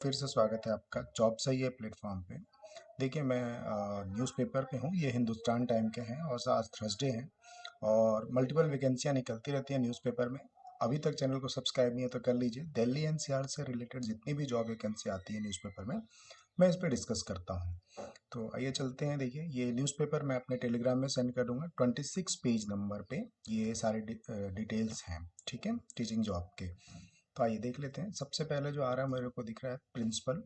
फिर से स्वागत है आपका जॉब सही है प्लेटफॉर्म पे। देखिए मैं न्यूज़पेपर पे हूँ, ये हिंदुस्तान टाइम के हैं और आज थर्सडे है और मल्टीपल वैकेंसियाँ निकलती रहती हैं न्यूज़पेपर में। अभी तक चैनल को सब्सक्राइब नहीं है तो कर लीजिए। दिल्ली एनसीआर से रिलेटेड जितनी भी जॉब वैकेंसी आती है न्यूज़पेपर में, मैं इस पर डिस्कस करता हूँ। तो आइए चलते हैं। देखिए ये न्यूज़पेपर मैं अपने टेलीग्राम में सेंड कर दूंगा। 26 पेज नंबर पे ये सारे डिटेल्स हैं, ठीक है, टीचिंग जॉब के। तो आइए देख लेते हैं। सबसे पहले जो आ रहा है मेरे को दिख रहा है principal.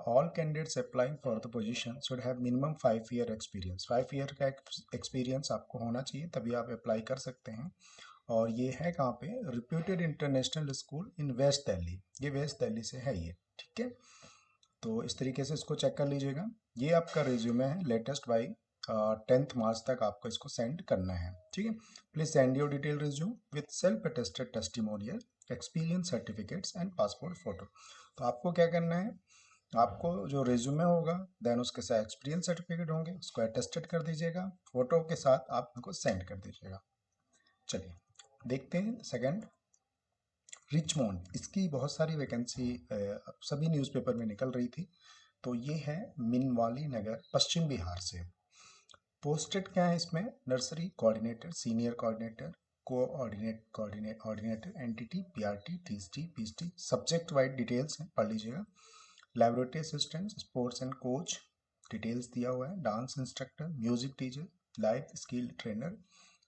All candidates applying for the position should have minimum 5 year experience. 5 year का एक्सपीरियंस आपको होना चाहिए, तभी आप अप्लाई कर सकते हैं। और ये है कहाँ पे? Reputed international school in west Delhi. ये वेस्ट दिल्ली से है ये, ठीक है। तो इस तरीके से इसको चेक कर लीजिएगा। ये आपका रिज्यूमे है लेटेस्ट बाई 10 मार्च तक आपको इसको सेंड करना है, ठीक है। Please send your detail resume with self attested testimonial, experience certificates and passport photo. तो आपको क्या करना है, आपको जो रिज्यूमे होगा देन उसके साथ एक्सपीरियंस सर्टिफिकेट होंगे, उसको अटेस्टेड कर दीजिएगा, फोटो के साथ आप उनको सेंड कर दीजिएगा। चलिए देखते हैं सेकंड। रिचमोंड, इसकी बहुत सारी वैकेंसी सभी न्यूज़पेपर में निकल रही थी। तो ये है मिनवाली नगर, पश्चिम बिहार से। पोस्टेड क्या है इसमें? Nursery coordinator, senior coordinator, coordinator entity, PRT, TST, PST. Subject wide details हैं, पढ़ लीजिएगा। Laboratory assistant, sports and coach details दिया हुआ है। Dance instructor, music teacher, life skill trainer,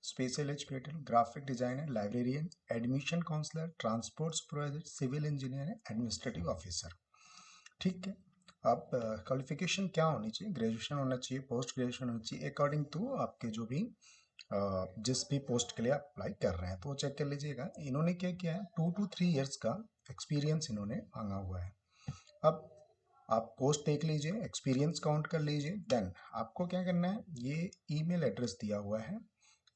special educator, graphic designer, librarian, admission counsellor, transport supervisor, civil engineer, administrative officer, ठीक है। आप qualification क्या होनी चाहिए? ग्रेजुएशन होना चाहिए, पोस्ट ग्रेजुएशन होना चाहिए, अकॉर्डिंग टू आपके जो भी जिस भी पोस्ट के लिए आप अप्लाई कर रहे हैं तो वो चेक कर लीजिएगा। इन्होंने क्या किया है, 2 to 3 years का एक्सपीरियंस इन्होंने मांगा हुआ है। अब आप पोस्ट देख लीजिए, एक्सपीरियंस काउंट कर लीजिए, देन आपको क्या करना है, ये ईमेल एड्रेस दिया हुआ है।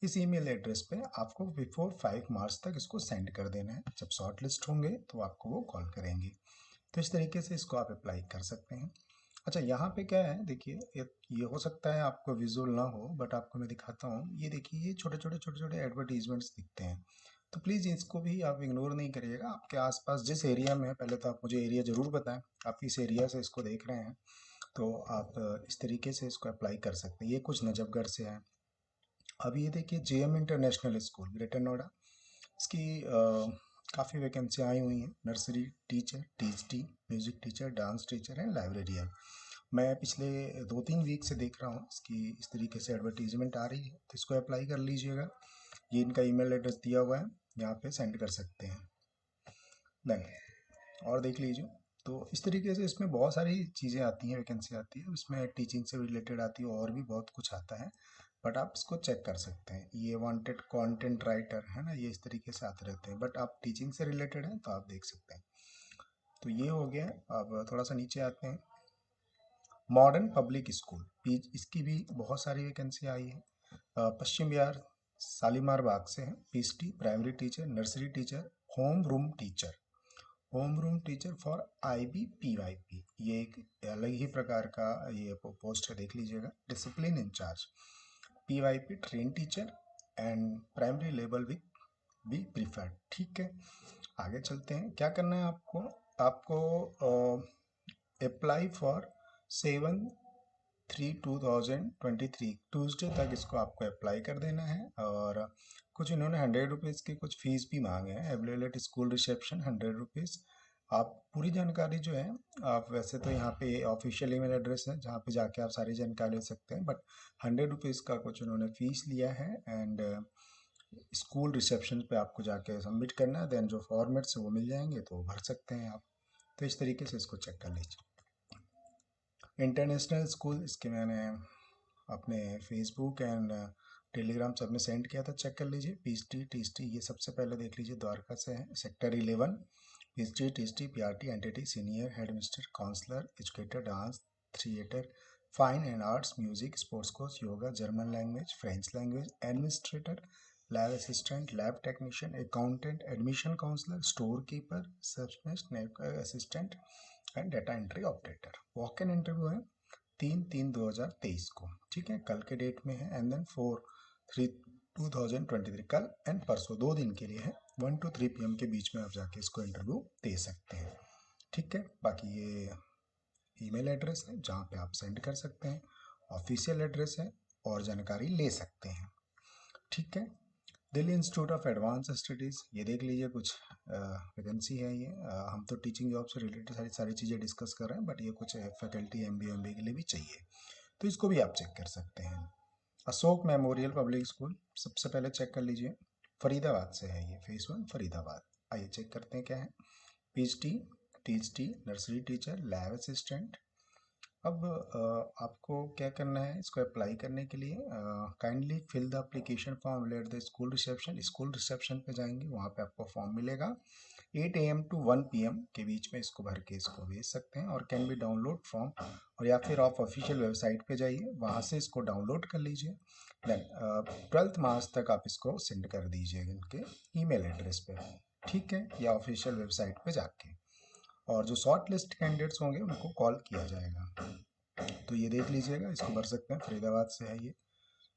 इस ईमेल एड्रेस पे आपको बिफोर 5 मार्च तक इसको सेंड कर देना है। जब शॉर्ट लिस्ट होंगे तो आपको वो कॉल करेंगे। तो इस तरीके से इसको आप अप्लाई कर सकते हैं। अच्छा यहाँ पे क्या है, देखिए ये हो सकता है आपको विजुअल ना हो, बट आपको मैं दिखाता हूँ। ये देखिए, ये छोटे छोटे एडवर्टीजमेंट्स दिखते हैं। तो प्लीज़ इसको भी आप इग्नोर नहीं करिएगा। आपके आसपास जिस एरिया में है, पहले तो आप मुझे एरिया ज़रूर बताएं, आप इस एरिया से इसको देख रहे हैं तो आप इस तरीके से इसको अप्लाई कर सकते हैं। ये कुछ नजफगढ़ से है। अब ये देखिए JM international school, greater Noida. इसकी काफ़ी वैकेंसी आई हुई हैं। Nursery teacher, TST, music teacher, dance teacher and librarian. मैं पिछले 2-3 वीक से देख रहा हूँ इसकी इस तरीके से एडवर्टीजमेंट आ रही है, तो इसको अप्लाई कर लीजिएगा। ये इनका ईमेल एड्रेस दिया हुआ है, यहाँ पे सेंड कर सकते हैं। देन और देख लीजिए। तो इस तरीके से इसमें बहुत सारी चीज़ें आती हैं, वैकेंसी आती है, इसमें टीचिंग से रिलेटेड आती है और भी बहुत कुछ आता है। बट आप इसको चेक कर सकते हैं। ये वांटेड कंटेंट राइटर है ना, ये इस तरीके से आते रहते हैं, बट आप टीचिंग से रिलेटेड हैं तो आप देख सकते हैं। तो ये हो गया। अब थोड़ा सा नीचे आते हैं। मॉडर्न पब्लिक स्कूल, इसकी भी बहुत सारी वैकेंसी आई है। पश्चिम बिहार, शालीमार बाग से है। PST, primary teacher, nursery teacher, home room teacher. Home room teacher for IBPYP, ये एक अलग ही प्रकार का ये पोस्ट है, देख लीजिएगा। Discipline in charge, PYP train teacher and primary level with be preferred, ठीक है। आगे चलते हैं। क्या करना है आपको? आपको अप्लाई फॉर 7/3/2023 ट्यूसडे तक इसको आपको अप्लाई कर देना है। और कुछ इन्होंने 100 रुपीज़ की कुछ फीस भी मांगे हैं। Available school reception 100 rupees. आप पूरी जानकारी जो है, आप वैसे तो यहाँ पे ऑफिशियल ईमेल एड्रेस है जहाँ पे जाके आप सारी जानकारी ले सकते हैं, बट 100 रुपीज़ का कुछ उन्होंने फीस लिया है। एंड स्कूल रिसेप्शन पे आपको जाके सबमिट करना है, देन जो फॉर्मेट्स है वो मिल जाएंगे तो भर सकते हैं आप। तो इस तरीके से इसको चेक कर लीजिए। इंटरनेशनल स्कूल, इसके मैंने अपने फेसबुक एंड टेलीग्राम सब में सेंड किया था, चेक कर लीजिए। पीएसटी, टीएसटी, ये सबसे पहले देख लीजिए, द्वारका से है। Sector 11, PST, TST, PRT, NTT, senior headmistress, counsellor, educator, dance, theatre, fine and arts, music, sports coach, yoga, German language, French language, administrator, lab assistant, lab technician, accountant, admission counsellor, store keeper, receptionist, network assistant and data entry operator. Walk in interview है 3/3/2023 को, ठीक है, कल के date में है। And then 4/3/2023, कल and परसों 2 दिन के लिए है। 1 to 3 PM के बीच में आप जाके इसको इंटरव्यू दे सकते हैं, ठीक है, बाकी ये ईमेल एड्रेस है जहाँ पे आप सेंड कर सकते हैं, ऑफिशियल एड्रेस है और जानकारी ले सकते हैं। ठीक है, Delhi institute of advance studies, ये देख लीजिए कुछ वैकेंसी है ये। हम तो टीचिंग जॉब से रिलेटेड सारी सारी चीज़ें डिस्कस कर रहे हैं, बट ये कुछ फैकल्टी एमबीए के लिए भी चाहिए, तो इसको भी आप चेक कर सकते हैं। अशोक मेमोरियल पब्लिक स्कूल, सबसे पहले चेक कर लीजिए, फरीदाबाद से है ये, फेज 1 फरीदाबाद। आइए चेक करते हैं क्या है। PhD, TGT, nursery teacher, lab assistant. अब आपको क्या करना है इसको अप्लाई करने के लिए। Kindly fill the application form at the school reception. School reception पे जाएंगे, वहाँ पे आपको फॉर्म मिलेगा। 8 AM to 1 PM के बीच में इसको भर के इसको भेज सकते हैं, और कैन बी डाउनलोड फ्रॉम, और या फिर आप ऑफिशियल वेबसाइट पे जाइए, वहाँ से इसको डाउनलोड कर लीजिए। देन 12 मार्च तक आप इसको सेंड कर दीजिए इनके ईमेल एड्रेस पे, ठीक है, या ऑफिशियल वेबसाइट पे जाके। और जो शॉर्ट लिस्ट कैंडिडेट्स होंगे उनको कॉल किया जाएगा। तो ये देख लीजिएगा, इसको भर सकते हैं, फरीदाबाद से है ये।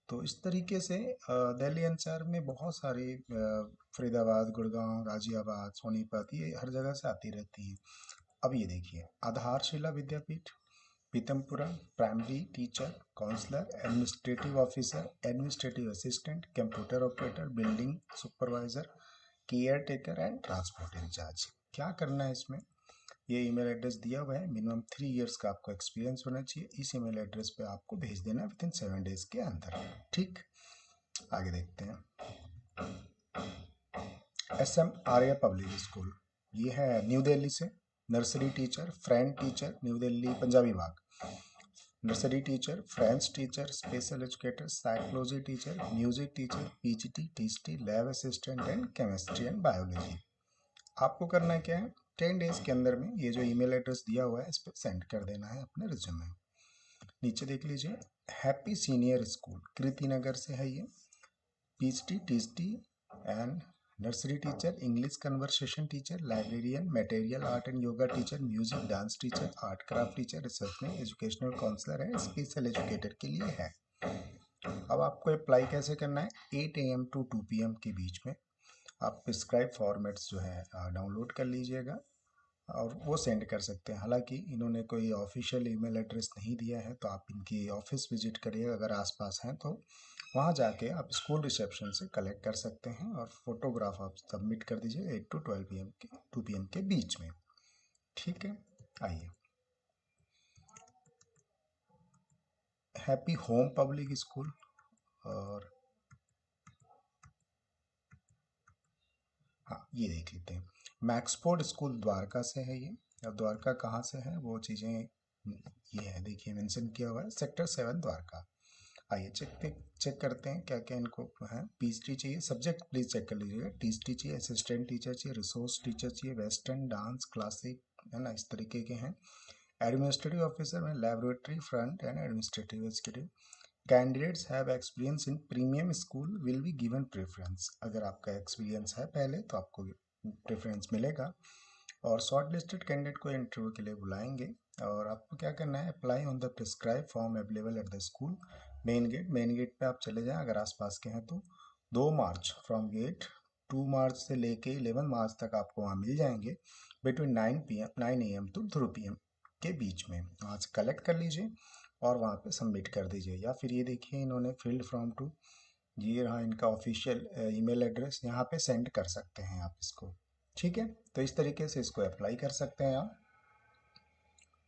तो इस तरीके से दिल्ली एनसीआर में बहुत सारी फरीदाबाद, गुड़गांव, गाजियाबाद, सोनीपत, ये हर जगह से आती रहती हैं। अब ये देखिए, Aadharshila Vidyapeeth, Pitampura, primary teacher, counsellor, administrative officer, administrative assistant, computer operator, building supervisor, care taker and transport incharge. क्या करना है इसमें, ये ईमेल एड्रेस दिया हुआ है, मिनिमम 3 इयर्स का आपको एक्सपीरियंस होना चाहिए। इस ईमेल एड्रेस पे आपको भेज देना है विदिन 7 डेज के अंदर। ठीक, आगे देखते हैं। SM आर्या पब्लिक स्कूल, ये है न्यू दिल्ली से। Nursery teacher, French teacher, new Delhi Punjabi Bagh. Nursery teacher, French teacher, special educator, psychology teacher, music teacher, PGT, TST, lab assistant and chemistry and biology. आपको करना क्या है, 10 डेज के अंदर में ये जो ईमेल एड्रेस दिया हुआ है इस पर सेंड कर देना है अपने रिज्यूमे। नीचे देख लीजिए, हैप्पी सीनियर स्कूल, कृति नगर से है ये। PhD, TST and nursery teacher, English conversation teacher, librarian, material art and yoga teacher, music dance teacher, art craft teacher, research में एजुकेशनल काउंसलर है, स्पेशल एजुकेटर के लिए है। अब आपको अप्लाई कैसे करना है, 8 AM to 2 PM के बीच में आप प्रिस्क्राइब फॉर्मेट्स जो है डाउनलोड कर लीजिएगा और वो सेंड कर सकते हैं। हालांकि इन्होंने कोई ऑफिशियल ईमेल एड्रेस नहीं दिया है, तो आप इनकी ऑफिस विजिट करिए अगर आसपास हैं तो, वहाँ जाके आप स्कूल रिसेप्शन से कलेक्ट कर सकते हैं, और फोटोग्राफ आप सबमिट कर दीजिए 8 to 12 PM के 2 PM के बीच में। ठीक है, आइए, हैप्पी होम पब्लिक स्कूल, और हाँ ये देख लेते हैं, मैक्सफोर्ड स्कूल द्वारका से है ये। अब द्वारका कहाँ से है वो चीज़ें ये है, देखिए मेंशन किया हुआ है, सेक्टर 7 द्वारका। आइए चेक करते हैं क्या क्या इनको है। पीएचडी चाहिए, सब्जेक्ट प्लीज चेक कर लीजिएगा। टीएचडी चाहिए, असिस्टेंट टीचर चाहिए, रिसोर्स टीचर चाहिए, वेस्टर्न डांस क्लासिक, है ना, इस तरीके के हैं। एडमिनिस्ट्रेटिव ऑफिसर में laboratory front end administrative executive. Candidates have experience in premium school will be given preference. अगर आपका एक्सपीरियंस है पहले तो आपको प्रेफरेंस मिलेगा, और शॉर्ट लिस्टेड कैंडिडेट को इंटरव्यू के लिए बुलाएंगे। और आपको क्या करना है, apply on the prescribe form available at the school. Main gate पे आप चले जाएं अगर आसपास के हैं तो। 2 मार्च फ्रॉम गेट, 2 मार्च से लेके 11 मार्च तक आपको वहाँ मिल जाएंगे, बिटवीन 9 AM to 3 PM के बीच में। वहाँ से कलेक्ट कर लीजिए और वहाँ पे सबमिट कर दीजिए। या फिर ये देखिए इन्होंने फील्ड फ्रॉम टू, ये रहा इनका ऑफिशियल ईमेल एड्रेस, यहाँ पे सेंड कर सकते हैं आप इसको। ठीक है, तो इस तरीके से इसको अप्लाई कर सकते हैं आप।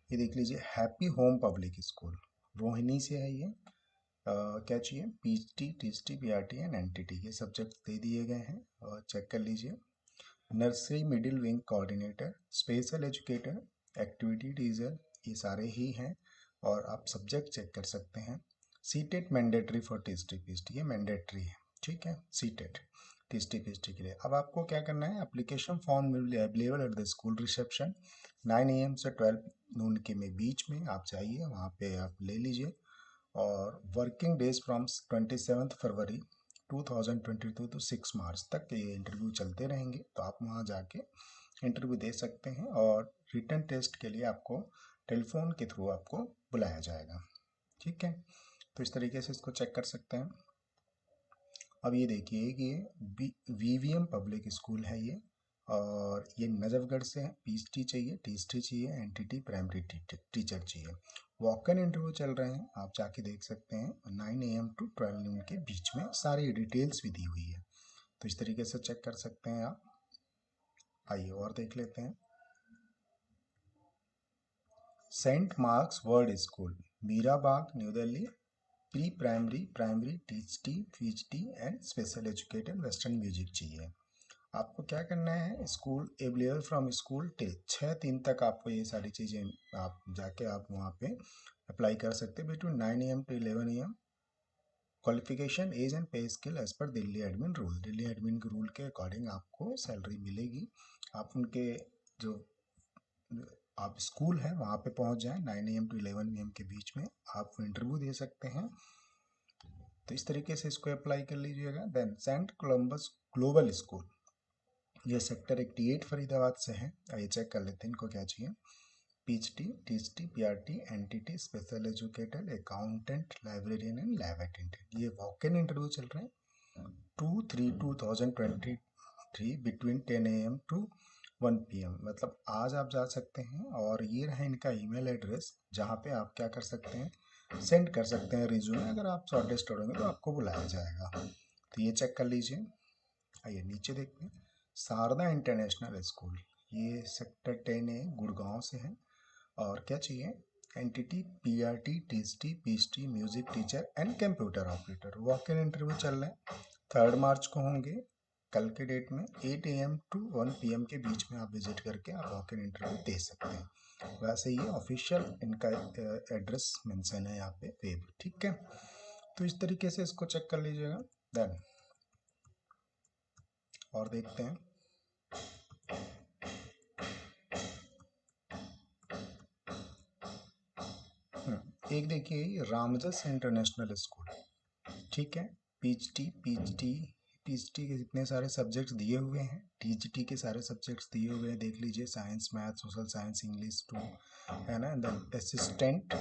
ये देख लीजिए, happy home public school, Rohini से है ये। क्या चाहिए, PhD, TST, PRT and NTT, ये सब्जेक्ट दे दिए गए हैं, और चेक कर लीजिए। Nursery middle wing coordinator, special educator, activity teacher, ये सारे ही हैं, और आप सब्जेक्ट चेक कर सकते हैं। CTET mandatory for TST PhD, ये मैंडेटरी है, ठीक है, सीटेट टीएसटी पीएचडी के लिए। अब आपको क्या करना है, application form will be available at the school reception 9 AM से 12 नून के में बीच में आप जाइए, वहाँ पे आप ले लीजिए। और working days from 27 February 2022 to 6 मार्च तक ये इंटरव्यू चलते रहेंगे, तो आप वहाँ जाके इंटरव्यू दे सकते हैं, और रिटन टेस्ट के लिए आपको टेलीफोन के थ्रू आपको बुलाया जाएगा। ठीक है, तो इस तरीके से इसको चेक कर सकते हैं। अब ये देखिए कि ये वीवीएम पब्लिक स्कूल है ये, और ये नजफगढ़ से है। पीएचडी चाहिए, टीएसटी चाहिए, एनटीटी प्राइमरी टीचर चाहिए। वॉक इन इंटरव्यू चल रहे हैं, आप जाके देख सकते हैं। 9 AM to 12 noon के बीच में सारी डिटेल्स भी दी हुई है, तो इस तरीके से चेक कर सकते हैं आप। आइए और देख लेते हैं। Saint mark's world school, Meerabagh, New Delhi. Pre primary, primary, TGT, PhD and special educated western music चाहिए। आपको क्या करना है, school available from school till 6/3 तक आपको ये सारी चीज़ें आप जाके आप वहाँ पे अप्लाई कर सकते हैं। Between 9 AM to 11 AM। Qualification, age and pay scale as per Delhi admin rule. Delhi admin के रूल के अकॉर्डिंग आपको सैलरी मिलेगी। आप उनके जो आप स्कूल है वहाँ पे पहुँच जाएं। 9 AM to 11 AM के बीच में आप इंटरव्यू दे सकते हैं। तो इस तरीके से इसको अप्लाई कर लीजिएगा। Then saint Columbus global school, ये सेक्टर 88 फरीदाबाद से है। आइए चेक कर लेते हैं इनको क्या चाहिए। PhD, TST, PRT, NTT, special educated, accountant, librarian and lab attendant. ये वॉक इन इंटरव्यू चल रहे हैं। 2/3/2023 बिटवीन 10 AM to 1 PM। मतलब आज आप जा सकते हैं। और ये रहा इनका ईमेल एड्रेस, जहाँ पे आप क्या कर सकते हैं, सेंड कर सकते हैं रिज्यूमे। अगर आप शॉर्टलिस्ट होंगे तो आपको बुलाया जाएगा। तो ये चेक कर लीजिए। आइए नीचे देखते हैं। शारदा इंटरनेशनल स्कूल, ये सेक्टर 10A गुड़गांव से है। और क्या चाहिए, NTT, PRT, TST, PhD, music teacher and computer operator. Walk in interview चल रहे हैं। 3 मार्च को होंगे, कल के डेट में 8 AM to 1 PM के बीच में आप विजिट करके आप वॉक इन इंटरव्यू दे सकते हैं। वैसे ये ऑफिशियल इनका एड्रेस मेंशन है यहाँ पे वेब, ठीक है। तो इस तरीके से इसको चेक कर लीजिएगा। देन और देखते हैं। एक देखिए ये रामजस इंटरनेशनल स्कूल, ठीक है। पीएचडी के जितने सारे सब्जेक्ट्स दिए हुए हैं, टीजीटी के सारे सब्जेक्ट्स दिए हुए हैं, देख लीजिए। Science, math, social science, English 2 है ना। देन असिस्टेंट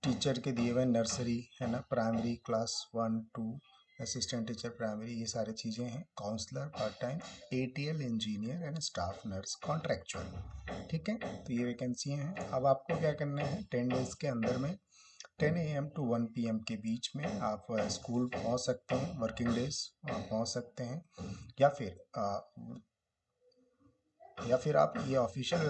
टीचर के दिए हुए नर्सरी है ना, primary class 1 2, assistant teacher primary, ये सारी चीज़ें हैं। Counsellor part time, ATL engineer and staff nurse contractual, ठीक है। तो ये वैकेंसी हैं। अब आपको क्या करना है, 10 डेज के अंदर में 10 AM to 1 PM के बीच में आप स्कूल पहुंच सकते हैं। वर्किंग डेज आप पहुंच सकते हैं। या फिर आप ये ऑफिशियल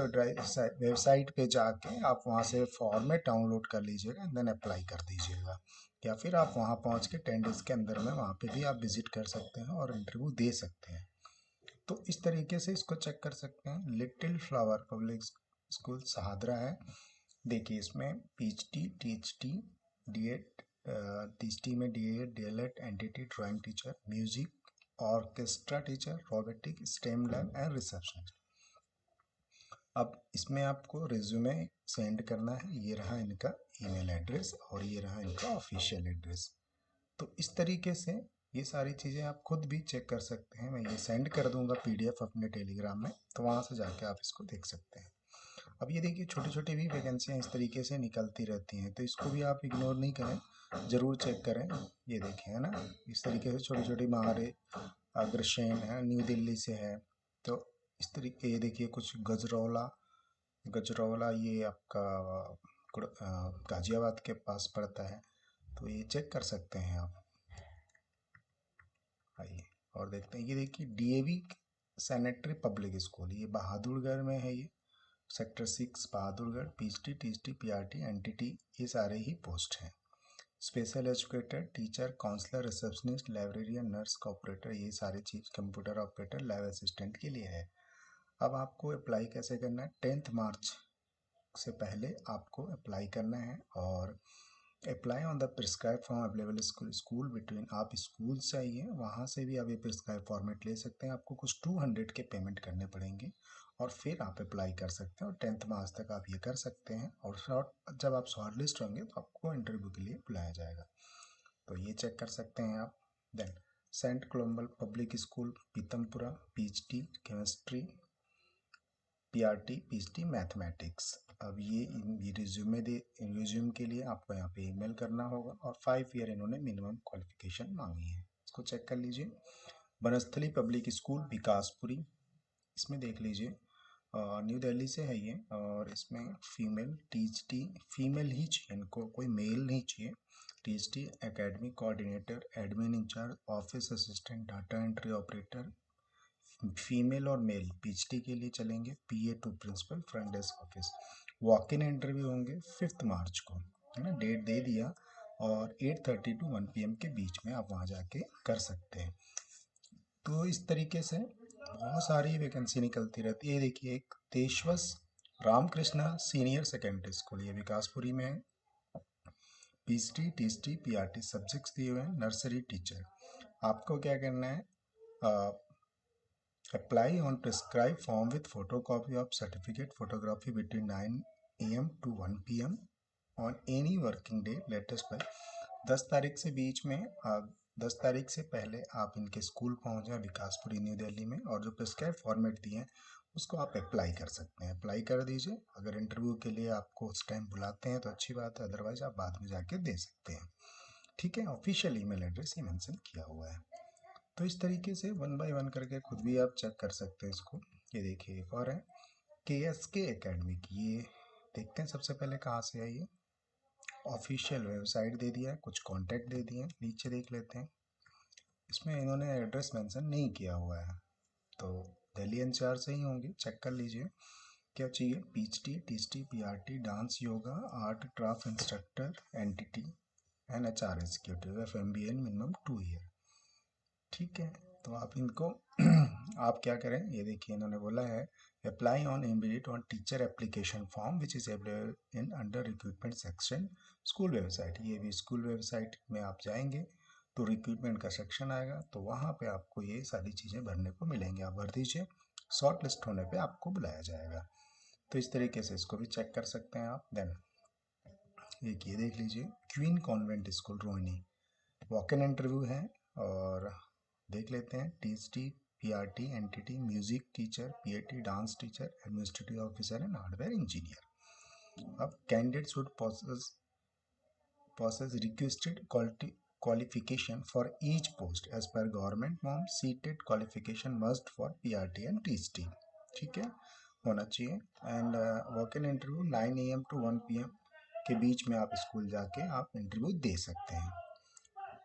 वेबसाइट पे जाके आप वहाँ से फॉर्मेट डाउनलोड कर लीजिएगा, देन अप्लाई कर दीजिएगा। या फिर आप वहाँ पहुँच के 10 डेज के अंदर में वहाँ पे भी आप विजिट कर सकते हैं और इंटरव्यू दे सकते हैं। तो इस तरीके से इसको चेक कर सकते हैं। Little flower public school Shahdara है। देखिए इसमें पीएचडी, टीएचडी, डीएड, टीएचडी में DEd, DElEd, NTT, drawing teacher, music, orchestra teacher, robotic, stem lab and receptionist. अब इसमें आपको रिज्यूमे सेंड करना है। ये रहा इनका ईमेल एड्रेस और ये रहा इनका ऑफिशियल एड्रेस। तो इस तरीके से ये सारी चीज़ें आप खुद भी चेक कर सकते हैं। मैं ये सेंड कर दूंगा पीडीएफ अपने टेलीग्राम में, तो वहाँ से जाके आप इसको देख सकते हैं। अब ये देखिए छोटी छोटी भी वैकेंसियाँ इस तरीके से निकलती रहती हैं, तो इसको भी आप इग्नोर नहीं करें, ज़रूर चेक करें। ये देखें है ना, इस तरीके से छोटी छोटी महारे अग्रसेन है, न्यू दिल्ली से है। तो इस तरीके ये देखिए कुछ गजरौला, गजरौला ये आपका गाजियाबाद के पास पड़ता है। तो ये चेक कर सकते हैं आप। आइए और देखते हैं। ये देखिए डीएवी सैनिटरी पब्लिक स्कूल, ये बहादुरगढ़ में है। ये sector 6 Bahadurgarh. PhD, THD, PRT, NTT, ये सारे ही पोस्ट हैं। Special educated teacher, counsellor, receptionist, librarian, nurse, operator, ये सारी चीज़, कंप्यूटर ऑपरेटर, लैब असिस्टेंट के लिए है। अब आपको अप्लाई कैसे करना है, 10 मार्च से पहले आपको अप्लाई करना है। और apply on the prescribe form available school between, आप स्कूल से आइए, वहाँ से भी आप ये प्रिस्क्राइब फॉर्मेट ले सकते हैं। आपको कुछ 200 के पेमेंट करने पड़ेंगे और फिर आप अप्लाई कर सकते हैं। और 10 मार्च तक आप ये कर सकते हैं। और जब आप शॉर्ट लिस्ट होंगे तो आपको इंटरव्यू के लिए बुलाया जाएगा। तो ये चेक कर सकते हैं आप। Then saint Columba's public school Pitampura, PhD chemistry, PRT, PhD mathematics. अब ये रिज्यूम के लिए आपको यहाँ पे ईमेल करना होगा। और 5 ईयर इन्होंने मिनिमम क्वालिफिकेशन मांगी है, इसको चेक कर लीजिए। बनस्थली पब्लिक स्कूल विकासपुरी, इसमें देख लीजिए न्यू दिल्ली से है ये, और इसमें फीमेल टीएचटी, फीमेल ही चाहिए इनको, कोई मेल नहीं चाहिए। TGT academic coordinator, admin incharge, office assistant, data entry operator, female और मेल पीएचडी के लिए चलेंगे। PA to principal, front desk office. Walk in interview होंगे 5 मार्च को, है ना, डेट दे दिया, और 8:30 टू 1 PM के बीच में आप वहाँ जाके कर सकते हैं। तो इस तरीके से बहुत सारी वैकेंसी निकलती रहती है। ये देखिए, एक तेजस्वस रामकृष्णा सीनियर सेकेंडरी स्कूल, ये विकासपुरी में है। पीएचडी, टीएचडी, पीआरटी सब्जेक्ट्स दिए हुए हैं। नर्सरी टीचर, आपको क्या करना है, apply on prescribed form with photocopy of certificate, photography between 9 AM to 1 PM on any working day latest by 10 तारीख से बीच में 10 तारीख से पहले आप इनके स्कूल पहुंच जाए विकासपुरी न्यू दिल्ली में, और जो प्रिस्क्राइब फॉर्मेट दिए हैं उसको आप अप्लाई कर सकते हैं। अप्लाई कर दीजिए, अगर इंटरव्यू के लिए आपको उस टाइम बुलाते हैं तो अच्छी बात है, अदरवाइज आप बाद में जाके दे सकते हैं। ठीक है, ऑफिशियल ईमेल एड्रेस ही मेंशन किया हुआ है। तो इस तरीके से 1 बाय 1 करके खुद भी आप चेक कर सकते हैं इसको। ये देखिए एक और है KSK एकेडमिक, ये देखते हैं सबसे पहले कहाँ से है। ये ऑफिशियल वेबसाइट दे दिया है, कुछ कांटेक्ट दे दिए हैं, नीचे देख लेते हैं। इसमें इन्होंने एड्रेस मेंशन नहीं किया हुआ है, तो दिल्ली NCR से ही होंगे, चेक कर लीजिए। क्या चाहिए, PhD, THD, PRT, dance, yoga, art craft instructor, NTT and HR executive, FMBA minimum 2 year. ठीक है, तो आप इनको आप क्या करें, ये देखिए इन्होंने बोला है apply on immediate on teacher application form which is available in under recruitment section school website. ये भी स्कूल वेबसाइट में आप जाएंगे तो रिक्रूटमेंट का सेक्शन आएगा, तो वहाँ पे आपको ये सारी चीज़ें भरने को मिलेंगी, आप भर दीजिए, शॉर्ट लिस्ट होने पे आपको बुलाया जाएगा। तो इस तरीके से इसको भी चेक कर सकते हैं आप। देन एक ये देख लीजिए, queen convent school Rohini, walk in interview है, और देख लेते हैं। TGT, PRT, NTT, music teacher, PAT, dance teacher, administrative officer and hardware engineer. अब candidate should possess requested qualification for each post as per government norm, seated qualification must for PRT and TST। ठीक है, होना चाहिए। And walk in interview 9 AM to 1 PM के बीच में आप school जाके आप इंटरव्यू दे सकते हैं।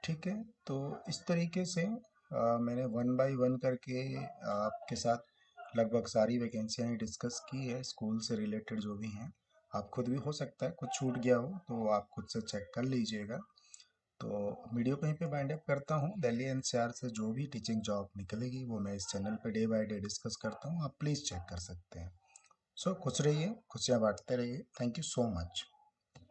ठीक है, तो इस तरीके से मैंने 1 बाय 1 करके आपके साथ लगभग सारी वैकेंसियाँ डिस्कस की है, स्कूल से रिलेटेड जो भी हैं। आप खुद भी हो सकता है कुछ छूट गया हो तो आप खुद से चेक कर लीजिएगा। तो वीडियो कहीं पे बाइंड अप करता हूँ। दिल्ली NCR से जो भी टीचिंग जॉब निकलेगी वो मैं इस चैनल पे डे बाय डे डिस्कस करता हूँ, आप प्लीज़ चेक कर सकते हैं। सो खुश रहिए, खुशियाँ बांटते रहिए। Thank you so much.